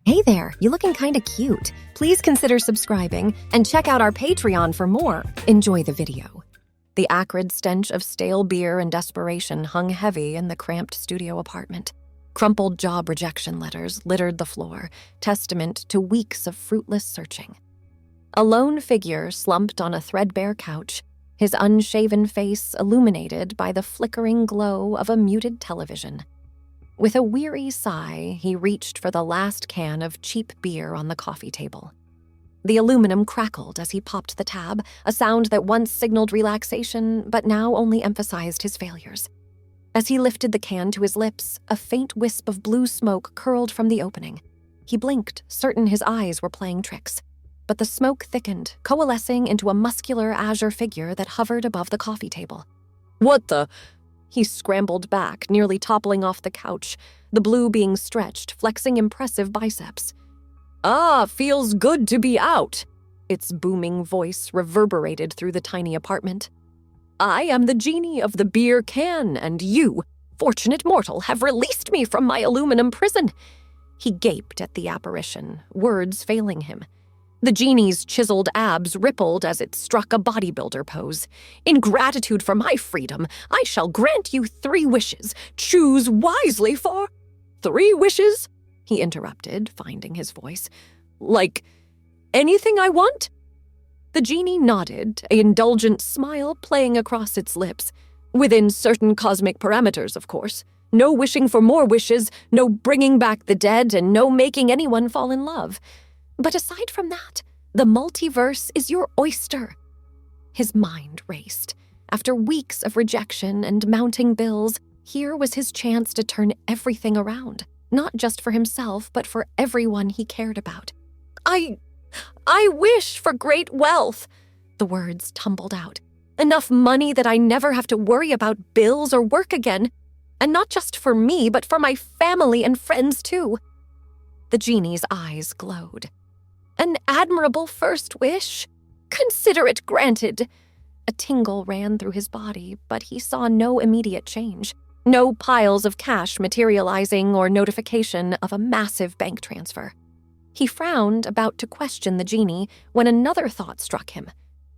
Hey there, you looking kinda cute. Please consider subscribing and check out our Patreon for more. Enjoy the video. The acrid stench of stale beer and desperation hung heavy in the cramped studio apartment. Crumpled job rejection letters littered the floor, testament to weeks of fruitless searching. A lone figure slumped on a threadbare couch, his unshaven face illuminated by the flickering glow of a muted television. With a weary sigh, he reached for the last can of cheap beer on the coffee table. The aluminum crackled as he popped the tab, a sound that once signaled relaxation but now only emphasized his failures. As he lifted the can to his lips, a faint wisp of blue smoke curled from the opening. He blinked, certain his eyes were playing tricks. But the smoke thickened, coalescing into a muscular azure figure that hovered above the coffee table. "What the?" He scrambled back, nearly toppling off the couch, the blue being stretched, flexing impressive biceps. "Ah, feels good to be out," its booming voice reverberated through the tiny apartment. "I am the genie of the beer can, and you, fortunate mortal, have released me from my aluminum prison." He gaped at the apparition, words failing him. The genie's chiseled abs rippled as it struck a bodybuilder pose. "In gratitude for my freedom, I shall grant you 3 wishes. Choose wisely for—" "3 wishes?" he interrupted, finding his voice. "Like, anything I want?" The genie nodded, an indulgent smile playing across its lips. "Within certain cosmic parameters, of course. No wishing for more wishes, no bringing back the dead, and no making anyone fall in love. But aside from that, the multiverse is your oyster." His mind raced. After weeks of rejection and mounting bills, here was his chance to turn everything around, not just for himself, but for everyone he cared about. I wish for great wealth," the words tumbled out. "Enough money that I never have to worry about bills or work again. And not just for me, but for my family and friends too." The genie's eyes glowed. "An admirable first wish. Consider it granted." A tingle ran through his body, but he saw no immediate change. No piles of cash materializing or notification of a massive bank transfer. He frowned, about to question the genie, when another thought struck him.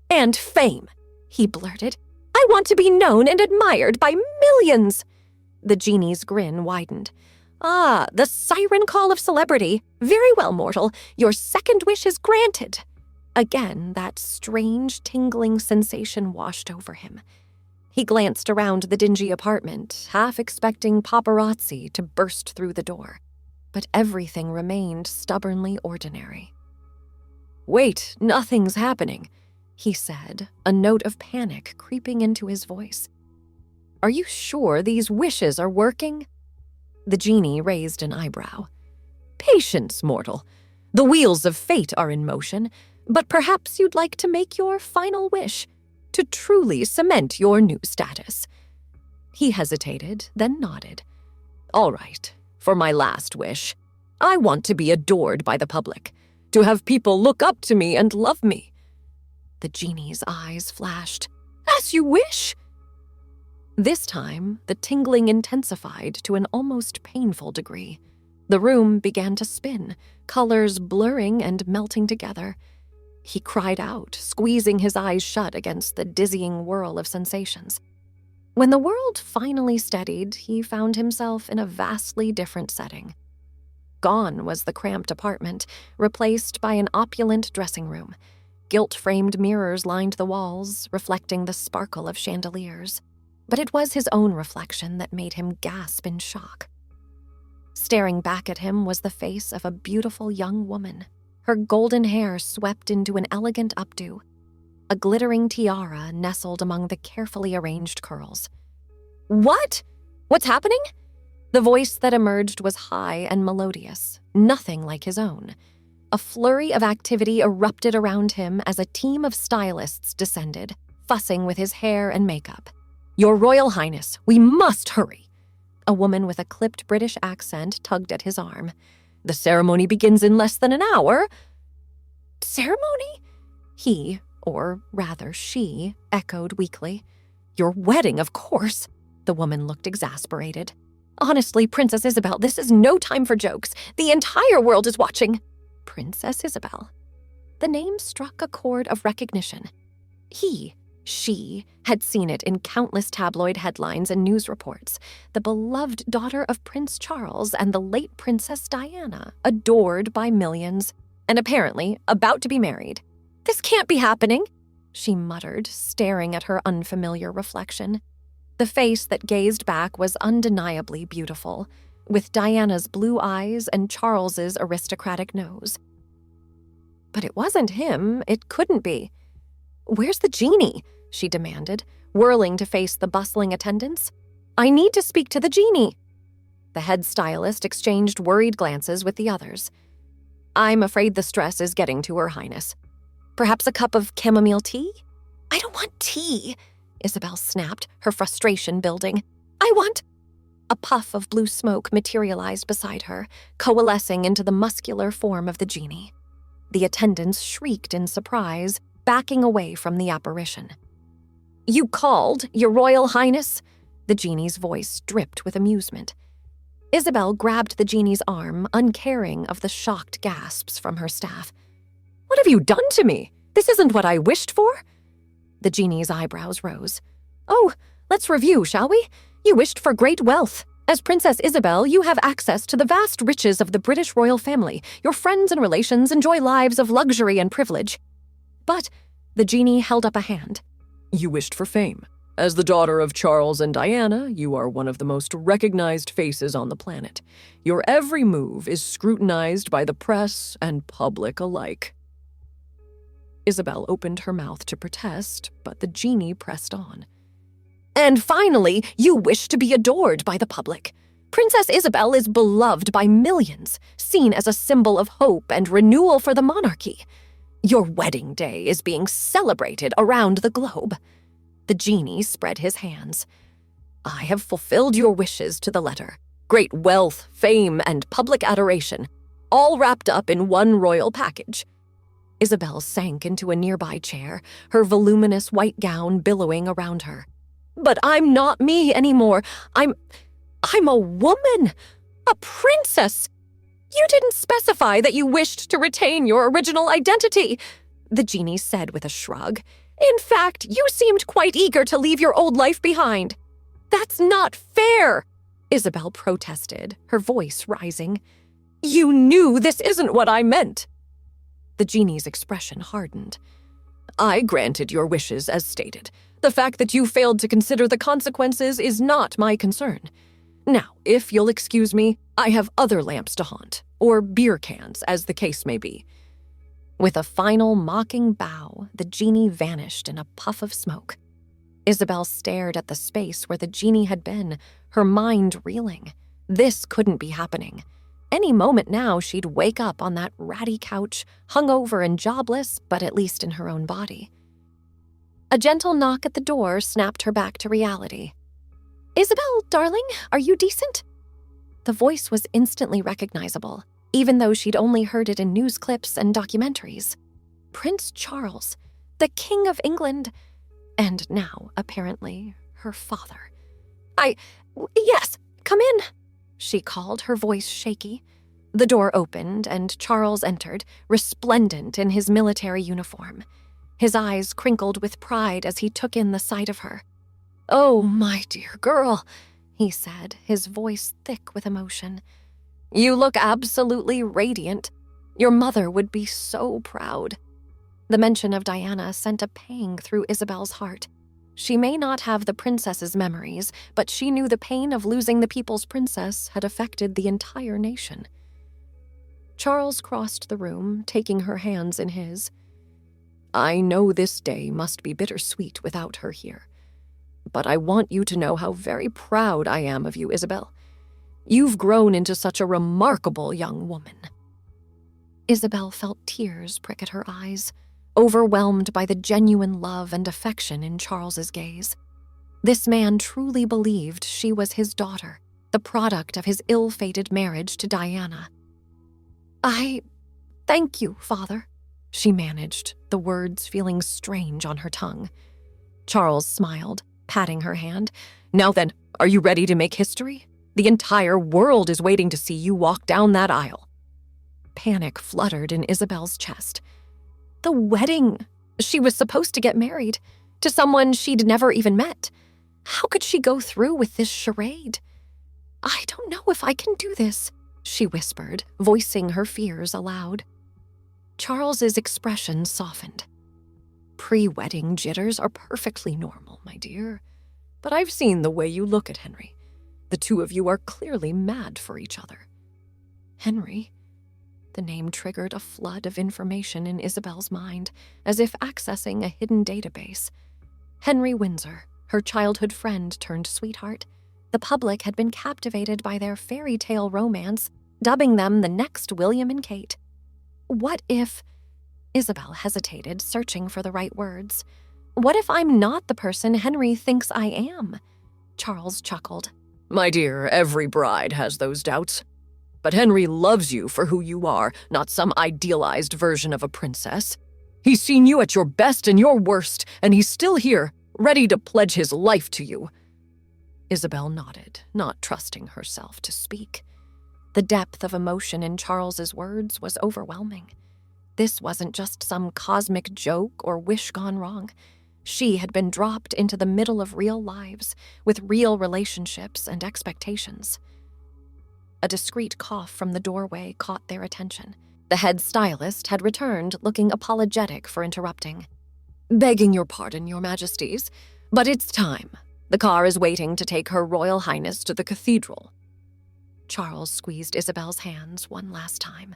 "And fame," he blurted. "I want to be known and admired by millions." The genie's grin widened. "Ah, the siren call of celebrity. Very well, mortal. Your second wish is granted." Again, that strange, tingling sensation washed over him. He glanced around the dingy apartment, half expecting paparazzi to burst through the door. But everything remained stubbornly ordinary. "Wait, nothing's happening," he said, a note of panic creeping into his voice. "Are you sure these wishes are working?" The genie raised an eyebrow. "Patience, mortal. The wheels of fate are in motion, but perhaps you'd like to make your final wish, to truly cement your new status." He hesitated, then nodded. "All right, for my last wish, I want to be adored by the public, to have people look up to me and love me." The genie's eyes flashed. "As you wish." This time, the tingling intensified to an almost painful degree. The room began to spin, colors blurring and melting together. He cried out, squeezing his eyes shut against the dizzying whirl of sensations. When the world finally steadied, he found himself in a vastly different setting. Gone was the cramped apartment, replaced by an opulent dressing room. Gilt-framed mirrors lined the walls, reflecting the sparkle of chandeliers. But it was his own reflection that made him gasp in shock. Staring back at him was the face of a beautiful young woman, her golden hair swept into an elegant updo. A glittering tiara nestled among the carefully arranged curls. "What? What's happening?" The voice that emerged was high and melodious, nothing like his own. A flurry of activity erupted around him as a team of stylists descended, fussing with his hair and makeup. "Your Royal Highness, we must hurry." A woman with a clipped British accent tugged at his arm. "The ceremony begins in less than an hour." "Ceremony?" He, or rather she, echoed weakly. "Your wedding, of course." The woman looked exasperated. Honestly, Princess Isabel, this is no time for jokes. The entire world is watching. Princess Isabel. The name struck a chord of recognition. She had seen it in countless tabloid headlines and news reports. The beloved daughter of Prince Charles and the late Princess Diana, adored by millions, and apparently about to be married. This can't be happening, she muttered, staring at her unfamiliar reflection. The face that gazed back was undeniably beautiful, with Diana's blue eyes and Charles's aristocratic nose. But it wasn't him. It couldn't be. "Where's the genie?" she demanded, whirling to face the bustling attendants. "I need to speak to the genie." The head stylist exchanged worried glances with the others. "I'm afraid the stress is getting to Her Highness. Perhaps a cup of chamomile tea?" "I don't want tea," Isabel snapped, her frustration building. "I want—" A puff of blue smoke materialized beside her, coalescing into the muscular form of the genie. The attendants shrieked in surprise, backing away from the apparition. "You called, Your Royal Highness?" The genie's voice dripped with amusement. Isabel grabbed the genie's arm, uncaring of the shocked gasps from her staff. "What have you done to me? This isn't what I wished for." The genie's eyebrows rose. "Oh, let's review, shall we? You wished for great wealth. As Princess Isabel, you have access to the vast riches of the British royal family. Your friends and relations enjoy lives of luxury and privilege." But the genie held up a hand. "You wished for fame. As the daughter of Charles and Diana, you are one of the most recognized faces on the planet. Your every move is scrutinized by the press and public alike." Isabel opened her mouth to protest, but the genie pressed on. "And finally, you wish to be adored by the public. Princess Isabel is beloved by millions, seen as a symbol of hope and renewal for the monarchy. Your wedding day is being celebrated around the globe." The genie spread his hands. "I have fulfilled your wishes to the letter. Great wealth, fame, and public adoration, all wrapped up in one royal package." Isabel sank into a nearby chair, her voluminous white gown billowing around her. "But I'm not me anymore. I'm a woman, a princess. You didn't specify that you wished to retain your original identity," the genie said with a shrug. "In fact, you seemed quite eager to leave your old life behind." "That's not fair," Isabel protested, her voice rising. "You knew this isn't what I meant." The genie's expression hardened. "I granted your wishes as stated. The fact that you failed to consider the consequences is not my concern. Now, if you'll excuse me, I have other lamps to haunt, or beer cans, as the case may be." With a final mocking bow, the genie vanished in a puff of smoke. Isabel stared at the space where the genie had been, her mind reeling. This couldn't be happening. Any moment now, she'd wake up on that ratty couch, hungover and jobless, but at least in her own body. A gentle knock at the door snapped her back to reality. "Isabel, darling, are you decent?" The voice was instantly recognizable, even though she'd only heard it in news clips and documentaries. Prince Charles, the King of England, and now, apparently, her father. Yes, come in," she called, her voice shaky. The door opened, and Charles entered, resplendent in his military uniform. His eyes crinkled with pride as he took in the sight of her. "Oh, my dear girl," he said, his voice thick with emotion. "You look absolutely radiant. Your mother would be so proud." The mention of Diana sent a pang through Isabel's heart. She may not have the princess's memories, but she knew the pain of losing the people's princess had affected the entire nation. Charles crossed the room, taking her hands in his. "I know this day must be bittersweet without her here. But I want you to know how very proud I am of you, Isabel. You've grown into such a remarkable young woman." Isabel felt tears prick at her eyes, overwhelmed by the genuine love and affection in Charles's gaze. This man truly believed she was his daughter, the product of his ill-fated marriage to Diana. "I thank you, Father," she managed, the words feeling strange on her tongue. Charles smiled, patting her hand. "Now then, are you ready to make history?" The entire world is waiting to see you walk down that aisle. Panic fluttered in Isabel's chest. The wedding! She was supposed to get married to someone she'd never even met. How could she go through with this charade? I don't know if I can do this, she whispered, voicing her fears aloud. Charles's expression softened. Pre-wedding jitters are perfectly normal, my dear. But I've seen the way you look at Henry. The two of you are clearly mad for each other. Henry? The name triggered a flood of information in Isabel's mind, as if accessing a hidden database. Henry Windsor, her childhood friend turned sweetheart. The public had been captivated by their fairy tale romance, dubbing them the next William and Kate. What if... Isabel hesitated, searching for the right words. What if I'm not the person Henry thinks I am? Charles chuckled. My dear, every bride has those doubts. But Henry loves you for who you are, not some idealized version of a princess. He's seen you at your best and your worst, and he's still here, ready to pledge his life to you. Isabel nodded, not trusting herself to speak. The depth of emotion in Charles's words was overwhelming. This wasn't just some cosmic joke or wish gone wrong. She had been dropped into the middle of real lives, with real relationships and expectations. A discreet cough from the doorway caught their attention. The head stylist had returned, looking apologetic for interrupting. Begging your pardon, your majesties, but it's time. The car is waiting to take Her Royal Highness to the cathedral. Charles squeezed Isabel's hands one last time.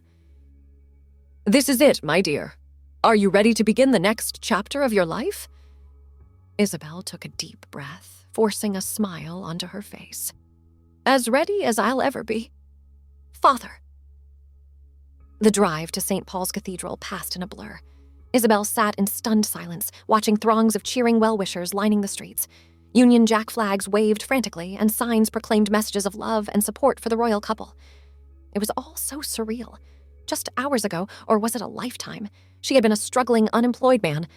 This is it, my dear. Are you ready to begin the next chapter of your life? Isabel took a deep breath, forcing a smile onto her face. As ready as I'll ever be. Father. The drive to St. Paul's Cathedral passed in a blur. Isabel sat in stunned silence, watching throngs of cheering well-wishers lining the streets. Union Jack flags waved frantically, and signs proclaimed messages of love and support for the royal couple. It was all so surreal. Just hours ago, or was it a lifetime, she had been a struggling, unemployed man.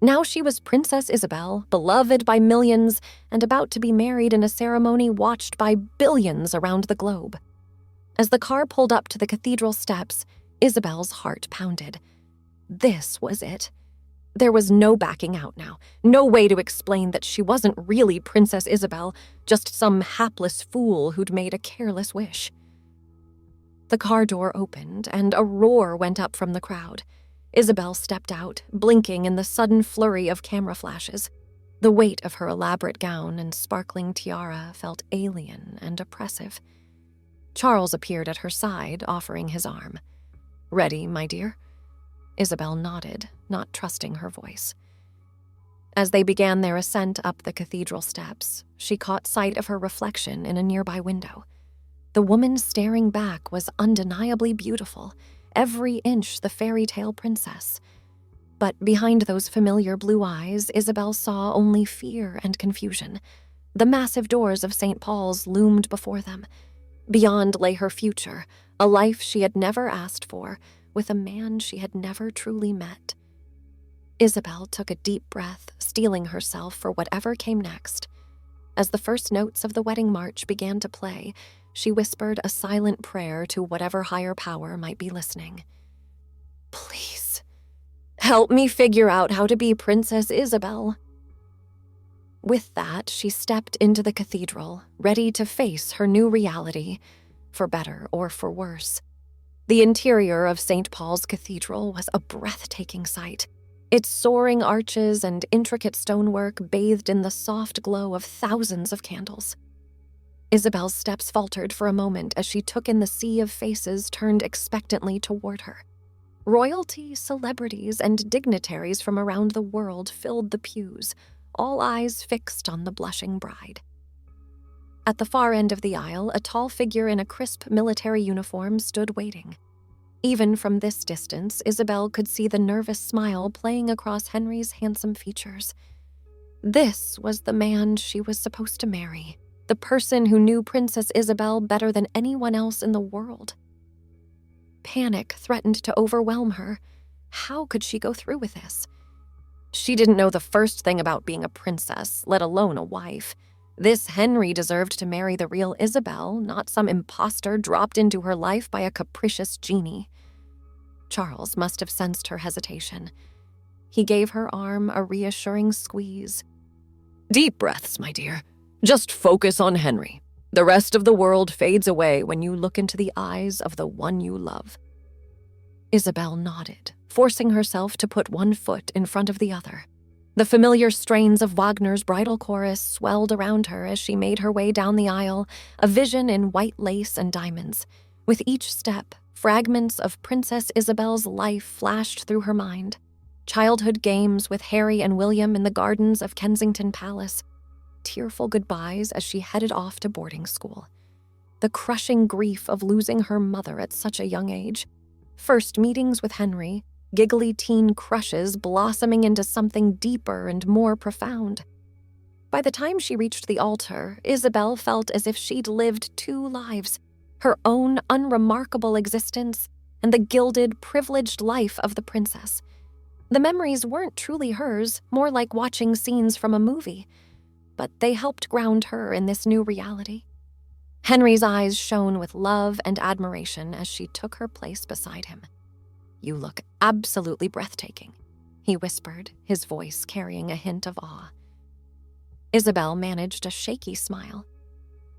Now she was Princess Isabel, beloved by millions, and about to be married in a ceremony watched by billions around the globe. As the car pulled up to the cathedral steps, Isabel's heart pounded. This was it. There was no backing out now, no way to explain that she wasn't really Princess Isabel, just some hapless fool who'd made a careless wish. The car door opened, and a roar went up from the crowd. Isabel stepped out, blinking in the sudden flurry of camera flashes. The weight of her elaborate gown and sparkling tiara felt alien and oppressive. Charles appeared at her side, offering his arm. Ready, my dear? Isabel nodded, not trusting her voice. As they began their ascent up the cathedral steps, she caught sight of her reflection in a nearby window. The woman staring back was undeniably beautiful, every inch the fairy tale princess. But behind those familiar blue eyes, Isabel saw only fear and confusion. The massive doors of St. Paul's loomed before them. Beyond lay her future, a life she had never asked for, with a man she had never truly met. Isabel took a deep breath, steeling herself for whatever came next. As the first notes of the wedding march began to play, she whispered a silent prayer to whatever higher power might be listening. Please, help me figure out how to be Princess Isabel. With that, she stepped into the cathedral, ready to face her new reality, for better or for worse. The interior of St. Paul's Cathedral was a breathtaking sight. Its soaring arches and intricate stonework bathed in the soft glow of thousands of candles. Isabel's steps faltered for a moment as she took in the sea of faces turned expectantly toward her. Royalty, celebrities, and dignitaries from around the world filled the pews, all eyes fixed on the blushing bride. At the far end of the aisle, a tall figure in a crisp military uniform stood waiting. Even from this distance, Isabel could see the nervous smile playing across Henry's handsome features. This was the man she was supposed to marry, the person who knew Princess Isabel better than anyone else in the world. Panic threatened to overwhelm her. How could she go through with this? She didn't know the first thing about being a princess, let alone a wife. This Henry deserved to marry the real Isabel, not some imposter dropped into her life by a capricious genie. Charles must have sensed her hesitation. He gave her arm a reassuring squeeze. Deep breaths, my dear. Just focus on Henry. The rest of the world fades away when you look into the eyes of the one you love. Isabel nodded, forcing herself to put one foot in front of the other. The familiar strains of Wagner's bridal chorus swelled around her as she made her way down the aisle, a vision in white lace and diamonds. With each step, fragments of Princess Isabel's life flashed through her mind. Childhood games with Harry and William in the gardens of Kensington Palace. Tearful goodbyes as she headed off to boarding school. The crushing grief of losing her mother at such a young age. First meetings with Henry, giggly teen crushes blossoming into something deeper and more profound. By the time she reached the altar, Isabel felt as if she'd lived two lives, her own unremarkable existence and the gilded, privileged life of the princess. The memories weren't truly hers, more like watching scenes from a movie, but they helped ground her in this new reality. Henry's eyes shone with love and admiration as she took her place beside him. "You look absolutely breathtaking," he whispered, his voice carrying a hint of awe. Isabel managed a shaky smile.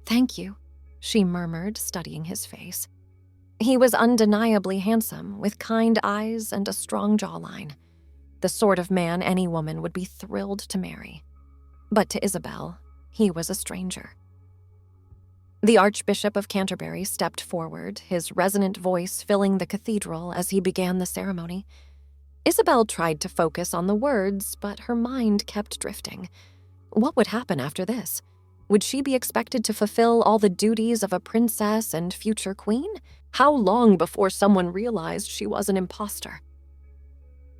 "Thank you," she murmured, studying his face. He was undeniably handsome, with kind eyes and a strong jawline. The sort of man any woman would be thrilled to marry. But to Isabel, he was a stranger. The Archbishop of Canterbury stepped forward, his resonant voice filling the cathedral as he began the ceremony. Isabel tried to focus on the words, but her mind kept drifting. What would happen after this? Would she be expected to fulfill all the duties of a princess and future queen? How long before someone realized she was an imposter?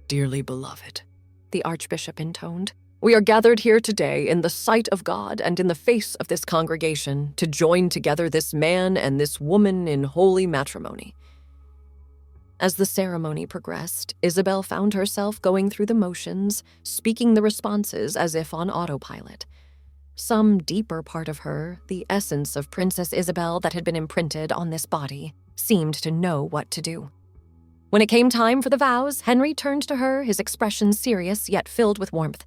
Dearly beloved, the Archbishop intoned, we are gathered here today in the sight of God and in the face of this congregation to join together this man and this woman in holy matrimony. As the ceremony progressed, Isabel found herself going through the motions, speaking the responses as if on autopilot. Some deeper part of her, the essence of Princess Isabel that had been imprinted on this body, seemed to know what to do. When it came time for the vows, Henry turned to her, his expression serious yet filled with warmth.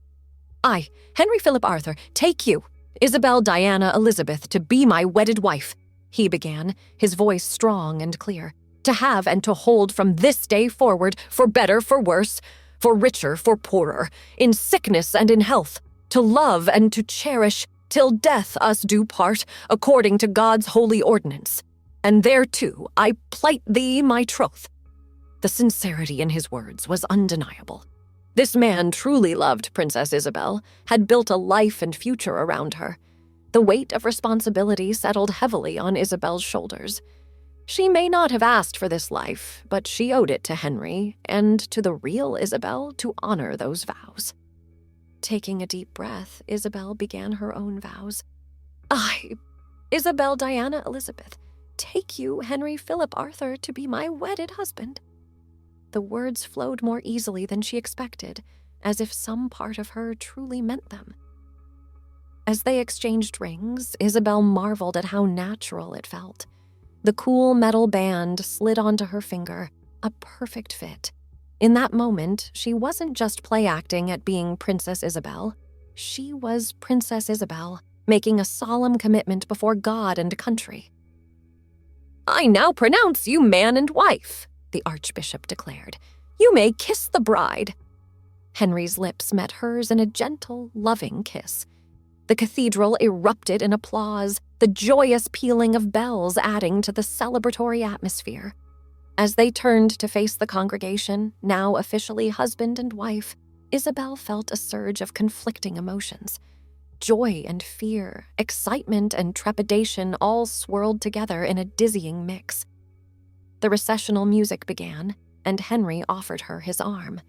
"I, Henry Philip Arthur, take you, Isabel Diana Elizabeth, to be my wedded wife," he began, his voice strong and clear, "to have and to hold from this day forward, for better, for worse, for richer, for poorer, in sickness and in health, to love and to cherish, till death us do part, according to God's holy ordinance. And thereto I plight thee my troth." The sincerity in his words was undeniable. This man truly loved Princess Isabel, had built a life and future around her. The weight of responsibility settled heavily on Isabel's shoulders. She may not have asked for this life, but she owed it to Henry and to the real Isabel to honor those vows. Taking a deep breath, Isabel began her own vows. "I, Isabel Diana Elizabeth, take you, Henry Philip Arthur, to be my wedded husband." The words flowed more easily than she expected, as if some part of her truly meant them. As they exchanged rings, Isabel marveled at how natural it felt. The cool metal band slid onto her finger, a perfect fit. In that moment, she wasn't just play-acting at being Princess Isabel. She was Princess Isabel, making a solemn commitment before God and country. "I now pronounce you man and wife," the Archbishop declared. "You may kiss the bride." Henry's lips met hers in a gentle, loving kiss. The cathedral erupted in applause, the joyous pealing of bells adding to the celebratory atmosphere. As they turned to face the congregation, now officially husband and wife, Isabel felt a surge of conflicting emotions. Joy and fear, excitement and trepidation all swirled together in a dizzying mix. The recessional music began, and Henry offered her his arm.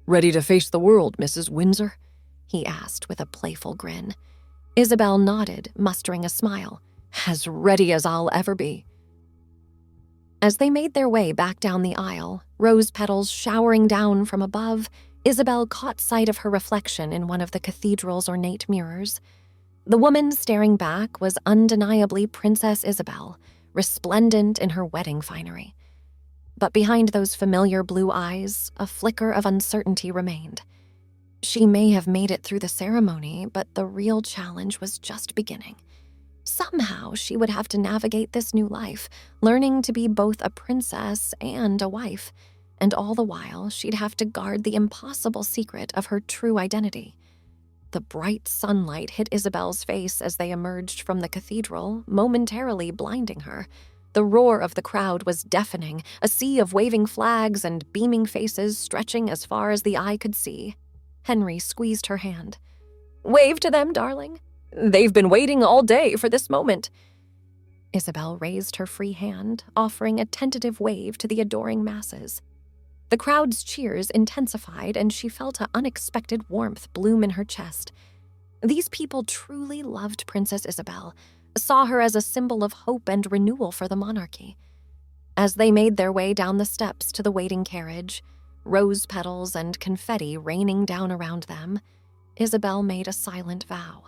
"Ready to face the world, Mrs. Windsor?" he asked with a playful grin. Isabel nodded, mustering a smile. "As ready as I'll ever be." As they made their way back down the aisle, rose petals showering down from above, Isabel caught sight of her reflection in one of the cathedral's ornate mirrors. The woman staring back was undeniably Princess Isabel, resplendent in her wedding finery. But behind those familiar blue eyes, a flicker of uncertainty remained. She may have made it through the ceremony, but the real challenge was just beginning. Somehow, she would have to navigate this new life, learning to be both a princess and a wife, and all the while, she'd have to guard the impossible secret of her true identity. The bright sunlight hit Isabel's face as they emerged from the cathedral, momentarily blinding her. The roar of the crowd was deafening, a sea of waving flags and beaming faces stretching as far as the eye could see. Henry squeezed her hand. "Wave to them, darling. They've been waiting all day for this moment." Isabel raised her free hand, offering a tentative wave to the adoring masses. The crowd's cheers intensified, and she felt an unexpected warmth bloom in her chest. These people truly loved Princess Isabel, saw her as a symbol of hope and renewal for the monarchy. As they made their way down the steps to the waiting carriage, rose petals and confetti raining down around them, Isabel made a silent vow.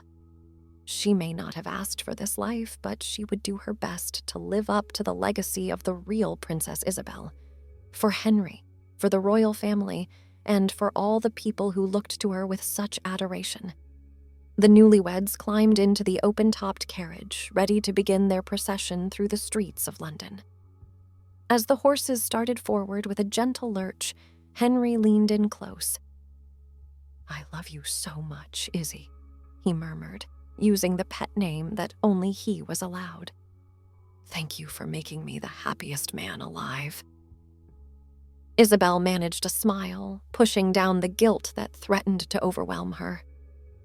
She may not have asked for this life, but she would do her best to live up to the legacy of the real Princess Isabel. For Henry, for the royal family, and for all the people who looked to her with such adoration. The newlyweds climbed into the open-topped carriage, ready to begin their procession through the streets of London. As the horses started forward with a gentle lurch, Henry leaned in close. "I love you so much, Izzy," he murmured, using the pet name that only he was allowed. "Thank you for making me the happiest man alive." Isabel managed a smile, pushing down the guilt that threatened to overwhelm her.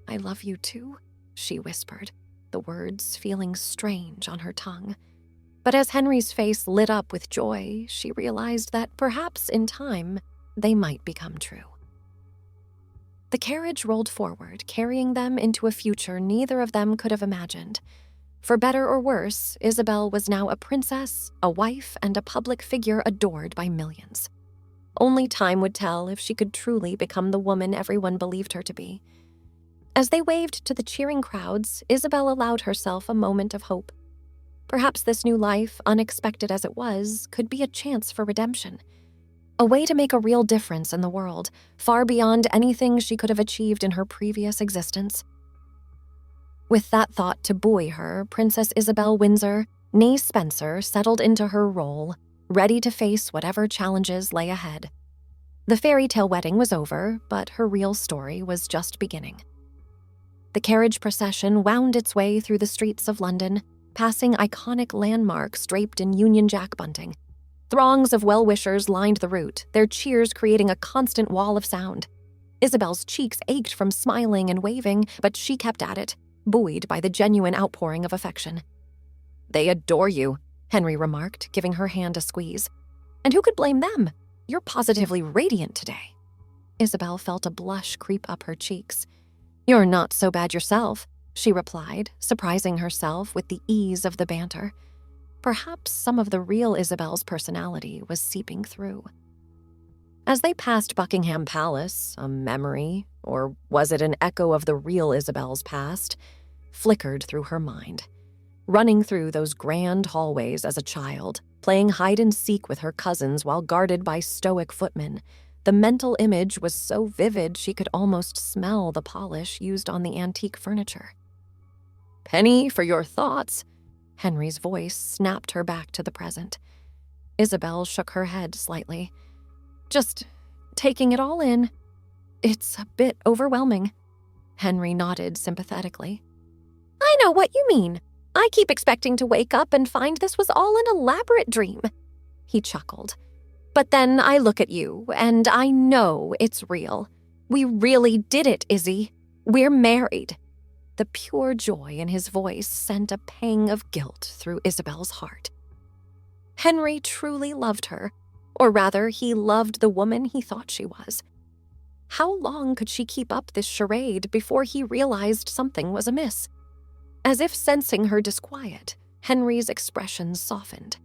"I love you too," she whispered, the words feeling strange on her tongue. But as Henry's face lit up with joy, she realized that perhaps in time, they might become true. The carriage rolled forward, carrying them into a future neither of them could have imagined. For better or worse, Isabel was now a princess, a wife, and a public figure adored by millions. Only time would tell if she could truly become the woman everyone believed her to be. As they waved to the cheering crowds, Isabel allowed herself a moment of hope. Perhaps this new life, unexpected as it was, could be a chance for redemption. A way to make a real difference in the world, far beyond anything she could have achieved in her previous existence. With that thought to buoy her, Princess Isabel Windsor, née Spencer, settled into her role, ready to face whatever challenges lay ahead. The fairy tale wedding was over, but her real story was just beginning. The carriage procession wound its way through the streets of London, passing iconic landmarks draped in Union Jack bunting. Throngs of well-wishers lined the route, their cheers creating a constant wall of sound. Isabel's cheeks ached from smiling and waving, but she kept at it, buoyed by the genuine outpouring of affection. "They adore you," Henry remarked, giving her hand a squeeze. "And who could blame them? You're positively radiant today." Isabel felt a blush creep up her cheeks. "You're not so bad yourself," she replied, surprising herself with the ease of the banter. Perhaps some of the real Isabel's personality was seeping through. As they passed Buckingham Palace, a memory, or was it an echo of the real Isabel's past, flickered through her mind. Running through those grand hallways as a child, playing hide-and-seek with her cousins while guarded by stoic footmen, the mental image was so vivid she could almost smell the polish used on the antique furniture. "Penny, for your thoughts," Henry's voice snapped her back to the present. Isabel shook her head slightly. "Just taking it all in. It's a bit overwhelming." Henry nodded sympathetically. "I know what you mean. I keep expecting to wake up and find this was all an elaborate dream." He chuckled. "But then I look at you, and I know it's real. We really did it, Izzy. We're married." The pure joy in his voice sent a pang of guilt through Isabel's heart. Henry truly loved her, or rather, he loved the woman he thought she was. How long could she keep up this charade before he realized something was amiss? As if sensing her disquiet, Henry's expression softened.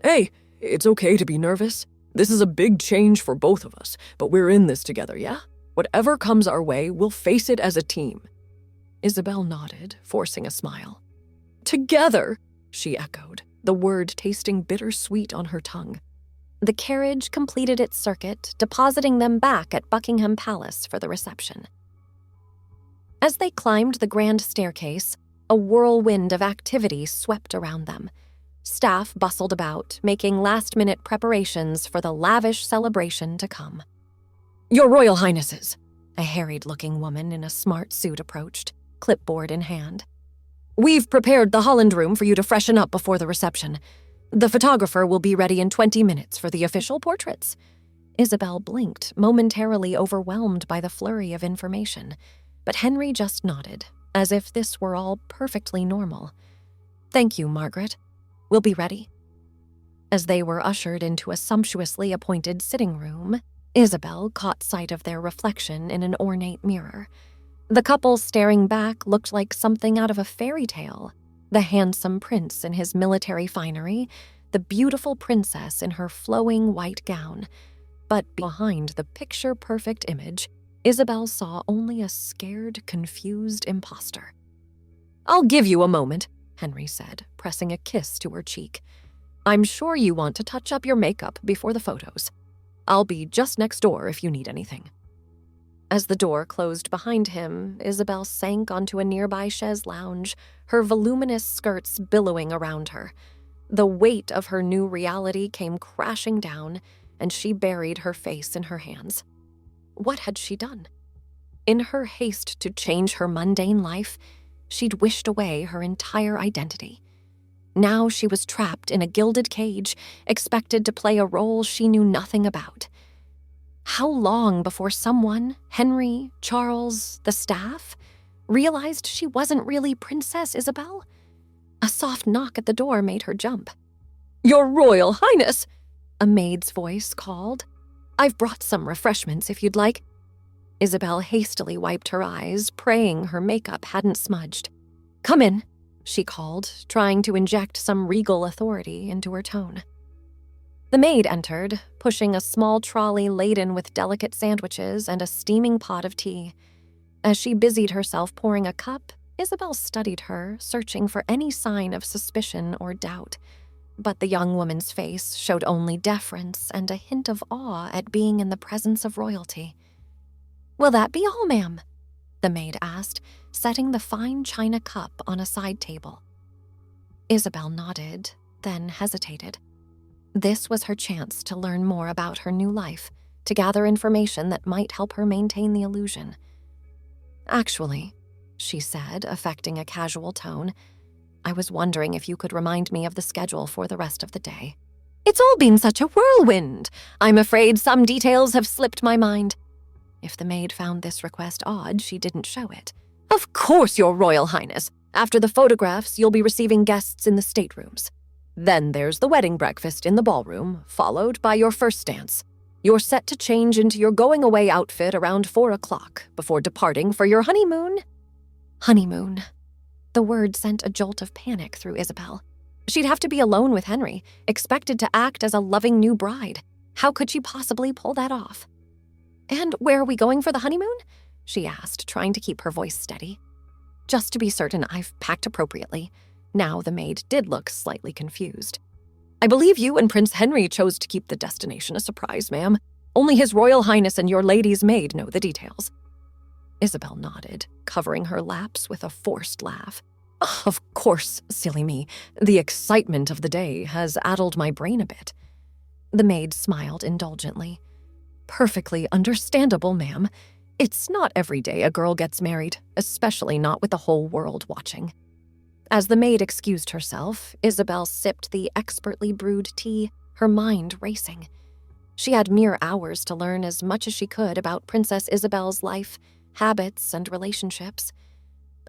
"Hey, it's okay to be nervous. This is a big change for both of us, but we're in this together, yeah? Whatever comes our way, we'll face it as a team." Isabel nodded, forcing a smile. Together, she echoed, the word tasting bittersweet on her tongue. The carriage completed its circuit, depositing them back at Buckingham Palace for the reception. As they climbed the grand staircase, a whirlwind of activity swept around them. Staff bustled about, making last-minute preparations for the lavish celebration to come. Your Royal Highnesses, a harried-looking woman in a smart suit approached, clipboard in hand. We've prepared the Holland room for you to freshen up before the reception. The photographer will be ready in 20 minutes for the official portraits. Isabel blinked, momentarily overwhelmed by the flurry of information, but Henry just nodded, as if this were all perfectly normal. Thank you, Margaret. We'll be ready. As they were ushered into a sumptuously appointed sitting room, Isabel caught sight of their reflection in an ornate mirror. The couple staring back looked like something out of a fairy tale. The handsome prince in his military finery, the beautiful princess in her flowing white gown. But behind the picture-perfect image, Isabel saw only a scared, confused imposter. I'll give you a moment, Henry said, pressing a kiss to her cheek. I'm sure you want to touch up your makeup before the photos. I'll be just next door if you need anything. As the door closed behind him, Isabel sank onto a nearby chaise lounge, her voluminous skirts billowing around her. The weight of her new reality came crashing down, and she buried her face in her hands. What had she done? In her haste to change her mundane life, she'd wished away her entire identity. Now she was trapped in a gilded cage, expected to play a role she knew nothing about. How long before someone, Henry, Charles, the staff, realized she wasn't really Princess Isabel? A soft knock at the door made her jump. Your Royal Highness, a maid's voice called. I've brought some refreshments if you'd like. Isabel hastily wiped her eyes, praying her makeup hadn't smudged. Come in, she called, trying to inject some regal authority into her tone. The maid entered, pushing a small trolley laden with delicate sandwiches and a steaming pot of tea. As she busied herself pouring a cup, Isabel studied her, searching for any sign of suspicion or doubt. But the young woman's face showed only deference and a hint of awe at being in the presence of royalty. Will that be all, ma'am? The maid asked, setting the fine china cup on a side table. Isabel nodded, then hesitated. This was her chance to learn more about her new life, to gather information that might help her maintain the illusion. Actually, she said, affecting a casual tone, I was wondering if you could remind me of the schedule for the rest of the day. It's all been such a whirlwind. I'm afraid some details have slipped my mind. If the maid found this request odd, she didn't show it. Of course, Your Royal Highness. After the photographs, you'll be receiving guests in the staterooms. Then there's the wedding breakfast in the ballroom, followed by your first dance. You're set to change into your going-away outfit around 4 o'clock before departing for your honeymoon. Honeymoon. The word sent a jolt of panic through Isabel. She'd have to be alone with Henry, expected to act as a loving new bride. How could she possibly pull that off? And where are we going for the honeymoon? She asked, trying to keep her voice steady. Just to be certain I've packed appropriately. Now the maid did look slightly confused. I believe you and Prince Henry chose to keep the destination a surprise, ma'am. Only His Royal Highness and your lady's maid know the details. Isabel nodded, covering her laps with a forced laugh. Of course, silly me. The excitement of the day has addled my brain a bit. The maid smiled indulgently. Perfectly understandable, ma'am. It's not every day a girl gets married, especially not with the whole world watching. As the maid excused herself, Isabel sipped the expertly brewed tea, her mind racing. She had mere hours to learn as much as she could about Princess Isabel's life, habits, and relationships.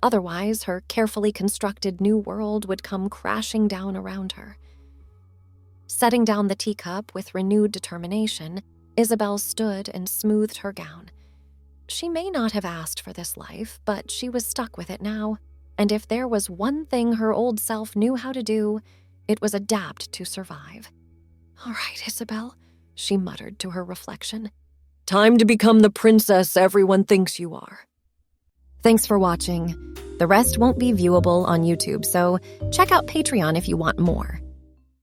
Otherwise, her carefully constructed new world would come crashing down around her. Setting down the teacup with renewed determination, Isabel stood and smoothed her gown. She may not have asked for this life, but she was stuck with it now. And if there was one thing her old self knew how to do, it was adapt to survive. All right, Isabel, she muttered to her reflection. Time to become the princess everyone thinks you are. Thanks for watching. The rest won't be viewable on YouTube, so check out Patreon if you want more.